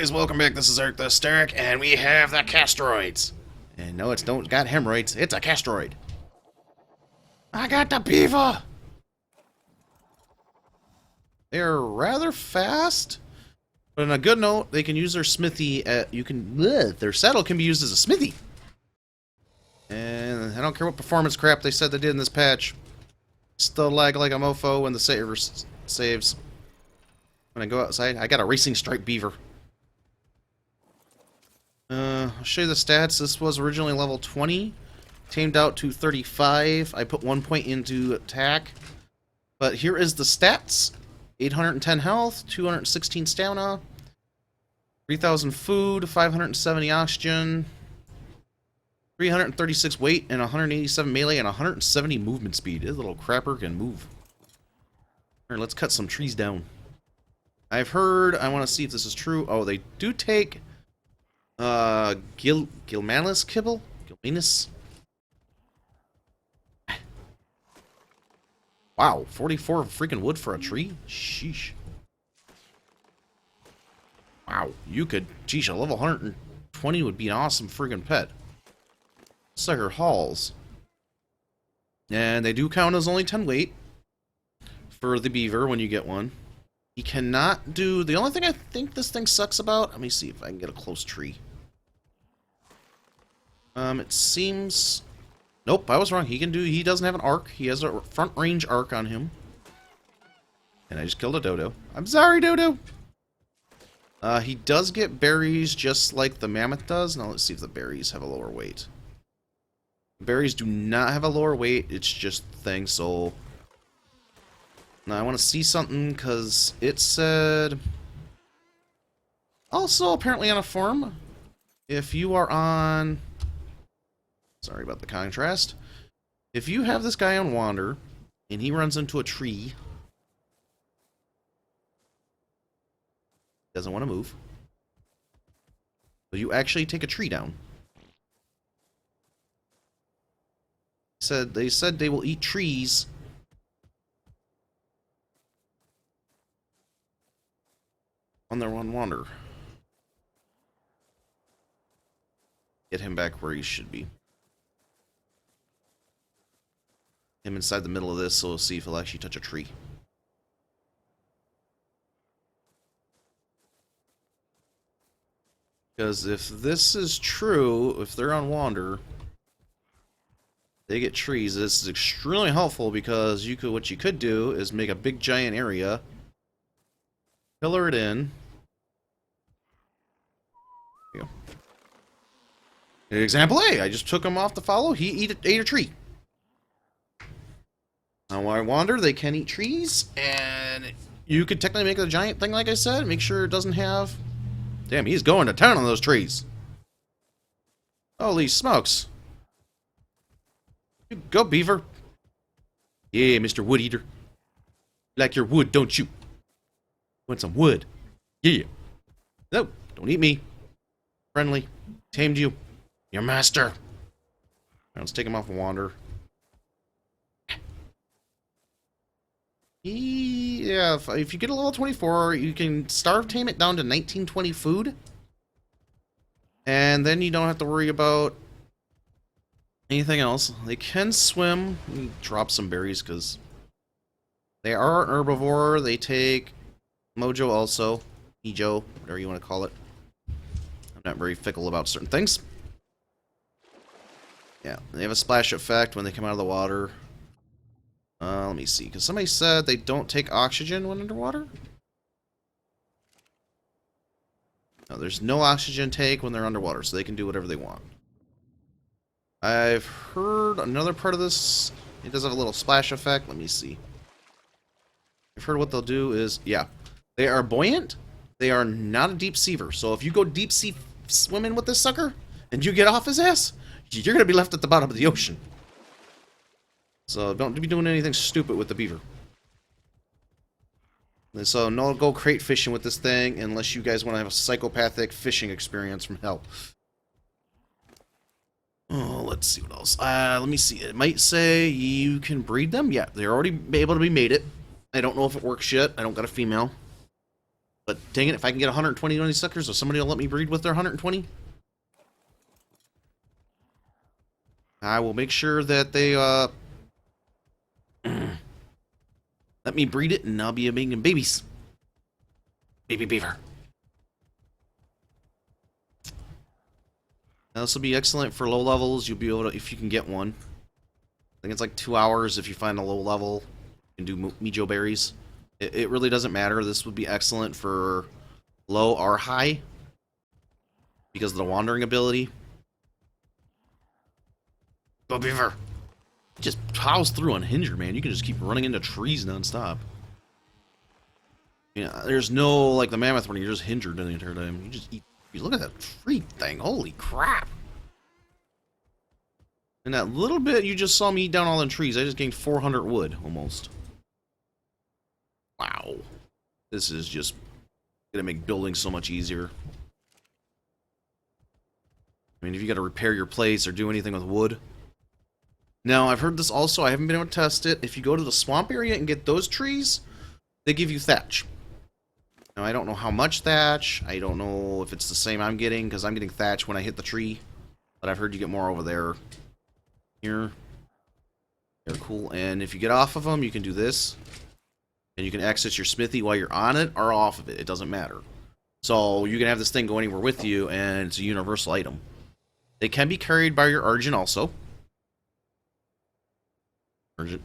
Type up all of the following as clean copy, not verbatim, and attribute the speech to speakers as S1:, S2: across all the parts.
S1: guys, welcome back. This is ARK the Stark, and we have the Castoroides. And no, it's don't got hemorrhoids. It's a Castoroid. I got the Beaver. They're rather fast, but on a good note, they can use their smithy. Their saddle can be used as a smithy. And I don't care what performance crap they said they did in this patch. Still lag like a mofo when the saver saves. When I go outside, I got a racing stripe beaver. I'll show you the stats. This was originally level 20, tamed out to 35. I put 1 point into attack. But here is the stats. 810 health, 216 stamina, 3,000 food, 570 oxygen, 336 weight, and 187 melee, and 170 movement speed. This little crapper can move. Alright, let's cut some trees down. I've heard, I want to see if this is true. Oh, they do take Gilmanus kibble? Gilmanus? Wow, 44 freaking wood for a tree? Sheesh. Wow, you could, geez, a level 120 would be an awesome freaking pet. Sucker hauls. And they do count as only 10 weight for the beaver when you get one. He cannot do, the only thing I think this thing sucks about, let me see if I can get a close tree. It seems, nope, I was wrong. He doesn't have an ARK. He has a front range ARK on him. And I just killed a dodo. I'm sorry, dodo. He does get berries just like the mammoth does. Now let's see if the berries have a lower weight. Berries do not have a lower weight. It's just things, so... Now I want to see something because it said... Also, apparently on a forum, if you are on... Sorry about the contrast. If you have this guy on Wander, and he runs into a tree... Doesn't want to move. So you actually take a tree down. They said they will eat trees. On their one Wander. Get him back where he should be. Him inside the middle of this, so we'll see if he'll actually touch a tree. Because if this is true, if they're on Wander, they get trees. This is extremely helpful because what you could do is make a big giant area, pillar it in. There you go. Example A, I just took him off the follow. He ate a tree. Now while I Wander, they can eat trees, and you could technically make it a giant thing, like I said. Make sure it doesn't have... Damn, he's going to town on those trees. Holy smokes. You go, Beaver. Yeah, Mr. Wood Eater. You like your wood, don't you? Want some wood? Yeah. No, don't eat me. Friendly. Tamed you. Your master. Now let's take him off a Wander. Yeah, if you get a level 24, you can starve tame it down to 1920 food. And then you don't have to worry about anything else. They can swim. Let me drop some berries because they are an herbivore. They take mojo also. Ejo, whatever you want to call it. I'm not very fickle about certain things. Yeah, they have a splash effect when they come out of the water. Let me see, because somebody said they don't take oxygen when underwater? No, there's no oxygen take when they're underwater, so they can do whatever they want. I've heard another part of this, it does have a little splash effect. Let me see. I've heard what they'll do is, yeah, they are buoyant, they are not a deep seaver, so if you go deep sea swimming with this sucker, and you get off his ass, you're going to be left at the bottom of the ocean. So don't be doing anything stupid with the beaver. And so no go crate fishing with this thing unless you guys want to have a psychopathic fishing experience from hell. Oh, let's see what else. Let me see. It might say you can breed them. Yeah, they're already able to be mated. I don't know if it works yet. I don't got a female. But dang it, if I can get 120 of these suckers, or somebody will let me breed with their 120, I will make sure that they let me breed it, and I'll be making babies. Baby beaver. Now, this will be excellent for low levels. You'll be able to, if you can get one. I think it's like 2 hours if you find a low level. You can do Mijo berries. It really doesn't matter. This would be excellent for low or high because of the wandering ability. Go Beaver! Just plows through unhindered, man. You can just keep running into trees nonstop. Yeah, there's no, like the mammoth when you're just hindered the entire time. You just eat. Look at that tree thing. Holy crap. In that little bit you just saw me eat down all the trees, I just gained 400 wood, almost. Wow. This is just gonna make building so much easier. I mean, if you gotta repair your place or do anything with wood. Now, I've heard this also, I haven't been able to test it. If you go to the swamp area and get those trees, they give you thatch. Now, I don't know how much thatch. I don't know if it's the same I'm getting, because I'm getting thatch when I hit the tree. But I've heard you get more over there. Here. They're cool. And if you get off of them, you can do this. And you can access your smithy while you're on it or off of it. It doesn't matter. So you can have this thing go anywhere with you, and it's a universal item. They can be carried by your Argent also. Argent.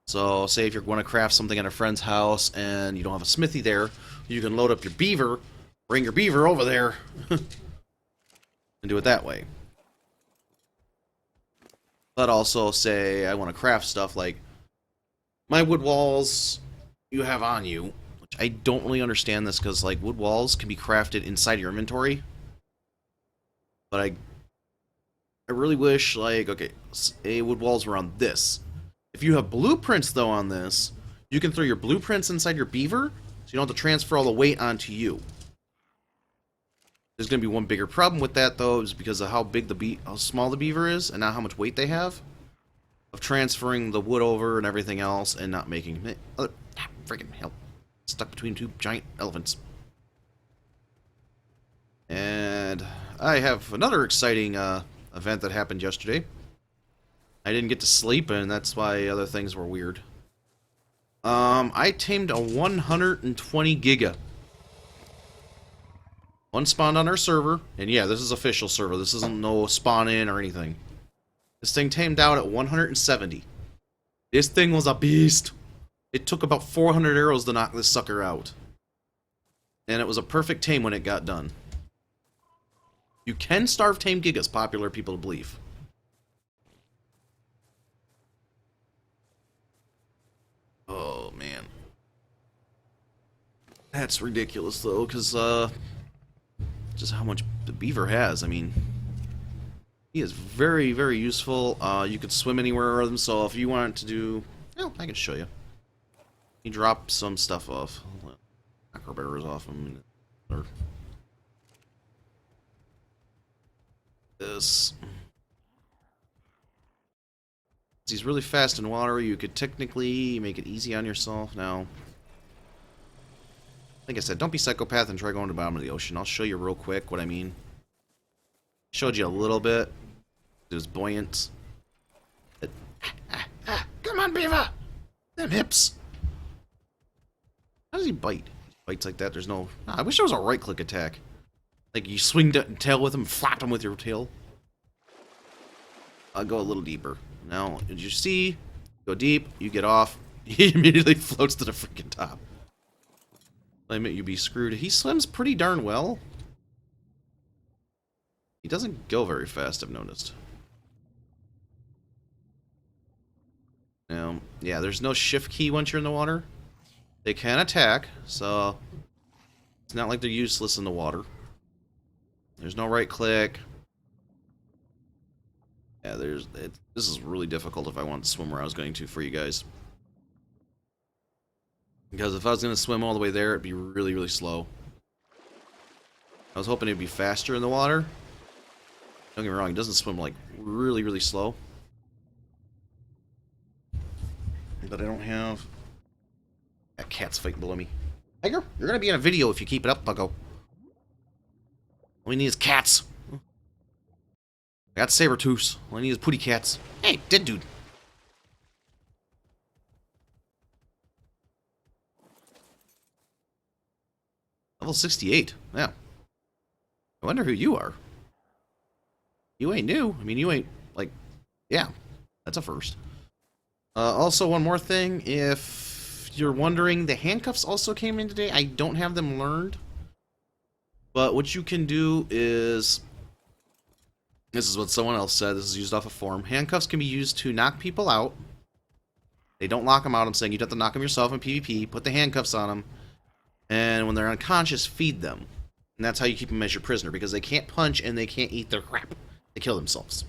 S1: So, say if you're going to craft something at a friend's house and you don't have a smithy there, you can load up your beaver, bring your beaver over there, and do it that way. But also, say I want to craft stuff like my wood walls you have on you, which I don't really understand this because like wood walls can be crafted inside your inventory. But I really wish, like, okay, say wood walls were on this. If you have blueprints, though, on this, you can throw your blueprints inside your beaver, so you don't have to transfer all the weight onto you. There's going to be one bigger problem with that, though, is because of how big how small the beaver is, and not how much weight they have. Of transferring the wood over and everything else, and not making... freaking hell. Stuck between two giant elephants. And I have another exciting event that happened yesterday. I didn't get to sleep, and that's why other things were weird. I tamed a 120 giga. One spawned on our server, and yeah, this is official server. This isn't no spawn in or anything. This thing tamed out at 170. This thing was a beast. It took about 400 arrows to knock this sucker out. And it was a perfect tame when it got done. You can starve tame gigas, popular people believe. Oh, man. That's ridiculous, though, because, just how much the beaver has. I mean, he is very, very useful. You could swim anywhere with him, so if you want to do... Well, I can show you. He dropped some stuff off. Acrobarrers off him. Or this. He's really fast in water. You could technically make it easy on yourself. Now, like I said, don't be psychopath and try going to the bottom of the ocean. I'll show you real quick what I mean. Showed you a little bit. It was buoyant. Come on, Beaver! Them hips! How does he bite? He bites like that. There's no... I wish there was a right-click attack. Like, you swing the tail with him, flap him with your tail. I'll go a little deeper. Now, did you see? Go deep, you get off. He immediately floats to the freaking top. I admit you be screwed. He swims pretty darn well. He doesn't go very fast, I've noticed. Now, yeah, there's no shift key once you're in the water. They can attack, so it's not like they're useless in the water. There's no right click. Yeah, this is really difficult if I want to swim where I was going to for you guys. Because if I was going to swim all the way there, it'd be really, really slow. I was hoping it'd be faster in the water. Don't get me wrong, it doesn't swim like really, really slow. But I don't have That cat's fighting below me. Tiger, you're gonna be in a video if you keep it up, Buggo. All we need is cats. I got Sabertooths. All I need is putty cats. Hey, dead dude. Level 68. Yeah. I wonder who you are. You ain't new. I mean, you ain't, like, yeah. That's a first. Also, one more thing. If you're wondering, the handcuffs also came in today. I don't have them learned. But what you can do is... This is what someone else said. This is used off a forum. Handcuffs can be used to knock people out. They don't lock them out. I'm saying you'd have to knock them yourself in PvP. Put the handcuffs on them. And when they're unconscious, feed them. And that's how you keep them as your prisoner, because they can't punch and they can't eat their crap. They kill themselves.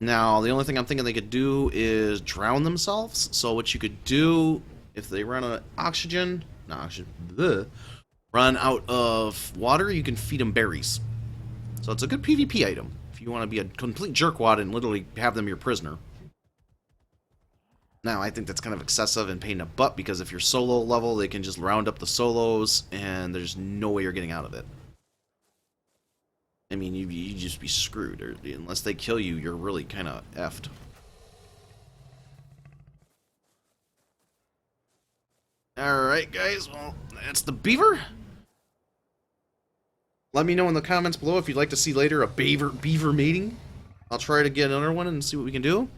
S1: Now, the only thing I'm thinking they could do is drown themselves. So what you could do, if they run out of oxygen, run out of water, you can feed them berries. So it's a good PvP item if you want to be a complete jerkwad and literally have them your prisoner. Now, I think that's kind of excessive and pain in the butt, because if you're solo level, they can just round up the solos, and there's no way you're getting out of it. I mean, you just be screwed. Or, unless they kill you, you're really kind of effed. Alright, guys. Well, that's the Beaver. Let me know in the comments below if you'd like to see later a Beaver mating. I'll try to get another one and see what we can do.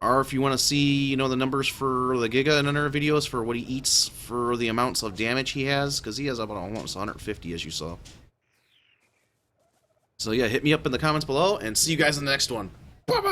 S1: Or if you want to see, you know, the numbers for the Giga in other videos for what he eats for the amounts of damage he has, because he has about almost 150, as you saw. So yeah, hit me up in the comments below, and see you guys in the next one. Bye-bye!